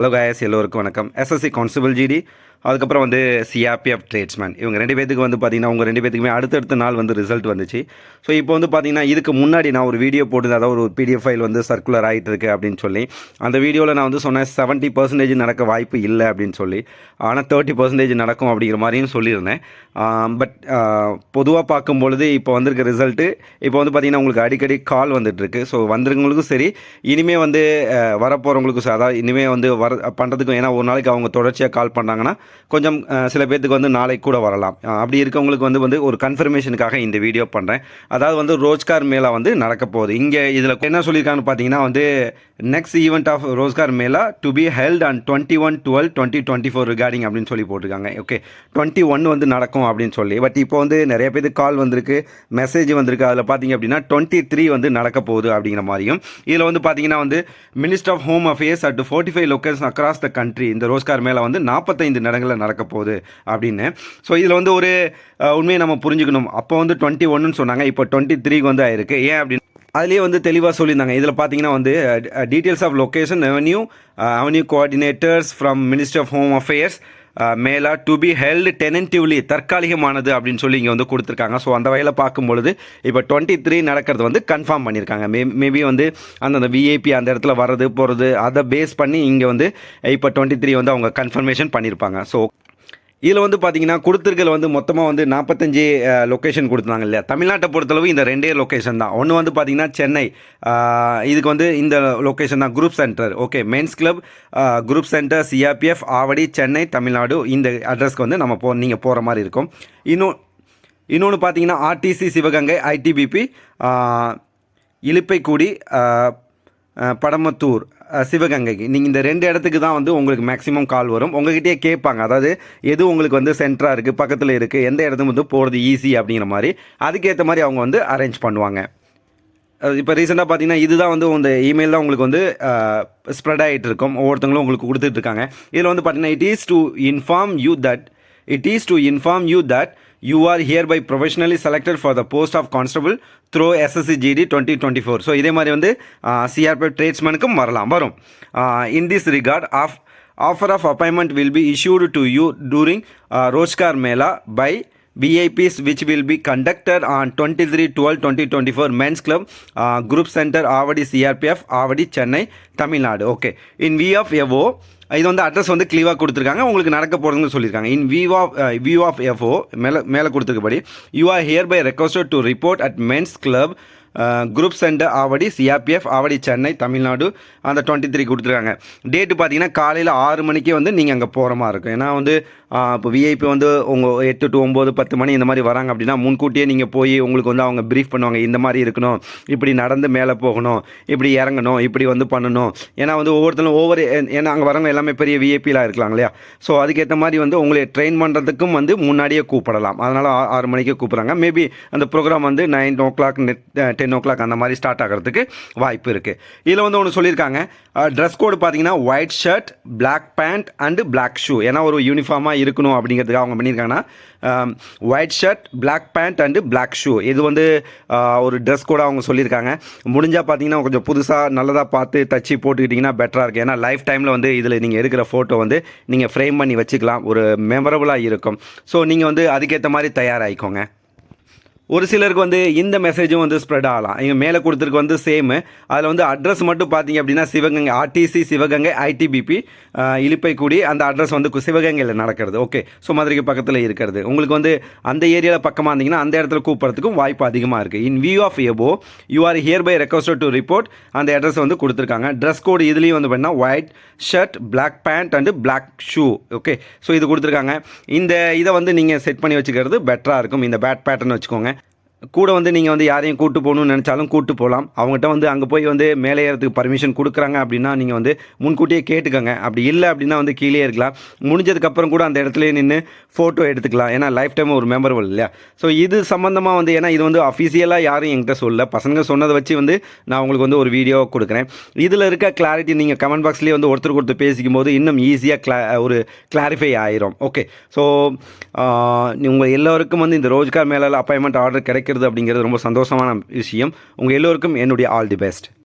Hello guys, எல்லோருக்கும் வணக்கம். SSC constable GT, அதுக்கப்புறம் வந்து சிஆர்பிஎஃப் ட்ரேட்ஸ்மேன், இவங்க 2 பேத்துக்கு வந்து பார்த்தீங்கன்னா உங்கள் 2 பேத்துக்குமே அடுத்தடுத்த நாள் வந்து ரிசல்ட் வந்துச்சு. ஸோ இப்போ வந்து பார்த்தீங்கன்னா இதுக்கு முன்னாடி நான் ஒரு வீடியோ போட்டு, அதாவது ஒரு பிடிஎஃப் ஃபைல் வந்து சர்க்குலர் ஆகிட்டு இருக்கு அப்படின்னு சொல்லி, அந்த வீடியோவில் நான் வந்து சொன்னேன் 70% நடக்க வாய்ப்பு இல்லை அப்படின்னு சொல்லி, ஆனால் 30% நடக்கும் அப்படிங்கிற மாதிரியும் சொல்லியிருந்தேன். பட் பொதுவாக பார்க்கும்பொழுது இப்போ வந்திருக்க ரிசல்ட்டு இப்போ வந்து பார்த்தீங்கன்னா உங்களுக்கு அடிக்கடி கால் வந்துட்டுருக்கு. ஸோ வந்திருக்கவங்களுக்கும் சரி, இனிமேல் வந்து வரப்போகிறவங்களுக்கும் சரி, அதாவது இனிமேல் வந்து பண்ணுறதுக்கும், ஏன்னா ஒரு நாளைக்கு அவங்க தொடர்ச்சியாக கால் பண்ணாங்கன்னா கொஞ்சம் சில பேர்த்துக்கு வந்து நாளைக்கு கூட வரலாம். அப்படி இருக்கவங்களுக்கு வந்து ஒரு கன்ஃபர்மேஷனுக்காக இந்த வீடியோ பண்ணுறேன். அதாவது வந்து ரோஜ்கார் மேளா வந்து நடக்க போகுது. இங்கே இதில் என்ன சொல்லியிருக்காங்கன்னு பார்த்தீங்கன்னா வந்து next event of Rozgar Mela to be held on 21/12/2024 regarding அப்படின்னு சொல்லி போட்டிருக்காங்க. ஓகே, 21 வந்து நடக்கும் அப்படின்னு சொல்லி. பட் இப்போ வந்து நிறைய பேருக்கு கால் வந்திருக்கு, மெசேஜ் வந்திருக்கு. அதில் பார்த்தீங்க அப்படின்னா 23 வந்து நடக்க போகுது அப்படிங்கிற மாதிரியும், இதில் வந்து பார்த்தீங்கன்னா வந்து minister of home affairs at 45 location across the country, இந்த ரோஜ்கார் மேளா வந்து 45 இடங்களில் நடக்க போகுது அப்படின்னு. ஸோ இதில் வந்து ஒரு உண்மையை நம்ம புரிஞ்சுக்கணும். அப்போ வந்து 21ன்னு சொன்னாங்க, இப்போ 23 வந்து ஆயிருக்கு. ஏன் அப்படின்னு அதுலேயே வந்து தெளிவாக சொல்லியிருந்தாங்க. இதில் பார்த்தீங்கன்னா வந்து details of location avenue coordinators from minister of home affairs Mela to be held tentatively, தற்காலிகமானது அப்படின்னு சொல்லி இங்கே வந்து கொடுத்துருக்காங்க. ஸோ அந்த வகையில் பார்க்கும்பொழுது இப்போ 23 நடக்கிறது வந்து கன்ஃபார்ம் பண்ணியிருக்காங்க. மேபி வந்து அந்த விஐபி அந்த இடத்துல வர்றது போகிறது அதை பேஸ் பண்ணி இங்கே வந்து இப்போ 23 வந்து அவங்க கன்ஃபர்மேஷன் பண்ணியிருப்பாங்க. ஸோ இதில் வந்து பார்த்தீங்கன்னா கொடுத்துருக்கல வந்து மொத்தமாக வந்து 45 லொக்கேஷன் கொடுத்துருந்தாங்க இல்லையா. தமிழ்நாட்டை பொறுத்தளவு இந்த 2 லொக்கேஷன் தான். ஒன்று வந்து பார்த்தீங்கன்னா சென்னை, இதுக்கு வந்து இந்த லொக்கேஷன் தான் group centre. Okay, men's club group centre CRPF Avadi Chennai Tamil Nadu, இந்த அட்ரஸ்க்கு வந்து நம்ம நீங்கள் போகிற மாதிரி இருக்கும். இன்னொன்று பார்த்தீங்கன்னா ஆர்டிசி சிவகங்கை, ஐடிபிபி இலுப்பைக்குடி படமத்தூர் சிவகங்கைக்கு. நீங்கள் இந்த 2 இடத்துக்கு தான் வந்து உங்களுக்கு மேக்ஸிமம் கால் வரும். உங்கள்கிட்டயே கேட்பாங்க, அதாவது எது உங்களுக்கு வந்து சென்டராக இருக்குது, பக்கத்தில் இருக்குது, எந்த இடத்துக்கு வந்து போகிறது ஈஸி அப்படிங்கிற மாதிரி, அதுக்கேற்ற மாதிரி அவங்க வந்து அரேஞ்ச் பண்ணுவாங்க. இப்போ ரீசெண்டாக பார்த்தீங்கன்னா இதுதான் வந்து இந்த இமெயில் தான் உங்களுக்கு வந்து ஸ்ப்ரெட் ஆகிட்டு இருக்கும், ஒவ்வொருத்தங்களும் உங்களுக்கு கொடுத்துட்ருக்காங்க. இதில் வந்து பார்த்தீங்கன்னா it is to inform you that you are hereby professionally selected for the post of constable through SSC GD 2024. So இதே மாதிரி வந்து சிஆர்பிஎஃப் ட்ரேட்ஸ்மேனுக்கும் வரும். In this regard, offer of appointment will be issued to you during Roshkar Mela by VIPs which will be conducted on 23/12/2024 Men's Club Group Center Avadi CRPF Avadi Chennai Tamil Nadu. Okay, in view of above, இது வந்து address வந்து கிளியராக கொடுத்துருக்காங்க, உங்களுக்கு நடக்க போகிறதுன்னு சொல்லியிருக்காங்க. இன் view of FO மேலே கொடுத்துருக்கபடி you are hereby requested to report at men's club group centre Avadi CRPF Avadi Chennai Tamil Nadu அந்த 23 கொடுத்துருக்காங்க. டேட்டு பார்த்தீங்கன்னா காலையில் 6 மணிக்கே வந்து நீங்கள் அங்கே போகிற மாதிரி இருக்கும். ஏன்னா வந்து இப்போ விஐபி வந்து உங்கள் 8 to 9 10 மணி இந்த மாதிரி வராங்க அப்படின்னா முன்கூட்டியே நீங்கள் போய் உங்களுக்கு வந்து அவங்க ப்ரீஃப் பண்ணுவாங்க, இந்த மாதிரி இருக்கணும், இப்படி நடந்து மேலே போகணும், இப்படி இறங்கணும், இப்படி வந்து பண்ணணும். ஏன்னா வந்து ஒவ்வொருத்தரும் ஏன்னா அங்கே வரவங்க எல்லாமே பெரிய விஐபிலாம் இருக்கலாம் இல்லையா. ஸோ அதுக்கேற்ற மாதிரி வந்து உங்களை ட்ரெயின் பண்ணுறதுக்கும் வந்து முன்னாடியே கூப்பிடலாம். அதனால் 6 மணிக்கே கூப்பிட்றாங்க. மேபி அந்த ப்ரோக்ராம் வந்து 9 o'clock 10 o'clock அந்த மாதிரி ஸ்டார்ட் ஆகிறதுக்கு வாய்ப்பு இருக்குது. இதில் வந்து ஒன்று சொல்லியிருக்காங்க, ட்ரெஸ் கோடு பார்த்தீங்கன்னா white shirt, black pant and black shoe. ஏன்னா ஒரு யூனிஃபார்மாக இருக்கணும் அப்படிங்கிறதுக்காக அவங்க பண்ணியிருக்காங்கன்னா white shirt, black pant and black shoe, இது வந்து ஒரு ட்ரெஸ் கோடாக அவங்க சொல்லியிருக்காங்க. முடிஞ்சால் பார்த்தீங்கன்னா கொஞ்சம் புதுசாக நல்லதாக பார்த்து தச்சு போட்டுக்கிட்டிங்கன்னா பெட்டராக இருக்குது. ஏன்னா லைஃப் டைமில் வந்து இதில் நீங்கள் எடுக்கிற ஃபோட்டோ வந்து நீங்கள் ஃப்ரேம் பண்ணி வச்சுக்கலாம், ஒரு மெமரபுளாக இருக்கும். ஸோ நீங்கள் வந்து அதுக்கேற்ற மாதிரி தயாராகிக்கோங்க. ஒரு சிலருக்கு வந்து இந்த மெசேஜும் வந்து ஸ்ப்ரெட் ஆகலாம். இங்கே மேலே கொடுத்துருக்கு வந்து சேமு, அதில் வந்து அட்ரஸ் மட்டும் பார்த்தீங்க அப்படின்னா சிவகங்கை ஆர்டிசி சிவகங்கை ஐடிபிபி இலுப்பைக்குடி, அந்த அட்ரஸ் வந்து சிவகங்கையில் நடக்கிறது. ஓகே, ஸோ மதுரைக்கு பக்கத்தில் இருக்கிறது. உங்களுக்கு வந்து அந்த ஏரியாவில் பக்கமாக இருந்தீங்கன்னா அந்த இடத்துல கூப்பிட்றதுக்கும் வாய்ப்பு அதிகமாக இருக்குது. In view of above you are hereby requested to report, அந்த அட்ரஸ் வந்து கொடுத்துருக்காங்க. ட்ரெஸ் கோடு இதுலேயும் வந்து பண்ணால் white shirt, black pant and black shoe. Okay, so இது கொடுத்துருக்காங்க. இந்த இதை வந்து நீங்கள் செட் பண்ணி வச்சுக்கிறது பெட்டராக இருக்கும். இந்த பேட் பேட்டர்ன் வச்சுக்கோங்க. கூட வந்து நீங்கள் வந்து யாரையும் கூப்பிட்டு போகணும்னு நினச்சாலும் கூப்பிட்டு போகலாம். அவங்ககிட்ட வந்து அங்கே போய் வந்து மேலே ஏறதுக்கு பர்மிஷன் கொடுக்குறாங்க அப்படின்னா நீங்கள் வந்து முன்கூட்டியே கேட்டுக்கோங்க. அப்படி இல்லை அப்படின்னா வந்து கீழே இருக்கலாம். முடிஞ்சதுக்கப்புறம் கூட அந்த இடத்துலையே நின்று ஃபோட்டோ எடுத்துக்கலாம். ஏன்னா லைஃப் டைம் ஒரு மெமரபிள் இல்லையா. ஸோ இது சம்மந்தமாக வந்து ஏன்னா இது வந்து அஃபிஷியலாக யாரும் என்கிட்ட சொல்ல, பசங்க சொன்னதை வச்சு வந்து நான் உங்களுக்கு வந்து ஒரு வீடியோ கொடுக்குறேன். இதில் இருக்க கிளாரிட்டி நீங்கள் கமெண்ட் பாக்ஸ்லேயே வந்து ஒருத்தருக்கு பேசிக்கும் போது இன்னும் ஈஸியாக ஒரு கிளாரிஃபை ஆயிரும். ஓகே, ஸோ உங்கள் எல்லோருக்கும் வந்து இந்த ரோஜ்கார் மேலால் அப்பாயின்மெண்ட் ஆர்டர் கிடைக்கிறது அப்படிங்கிறது ரொம்ப சந்தோஷமான விஷயம். உங்கள் எல்லோருக்கும் என்னுடைய ஆல் தி பெஸ்ட்.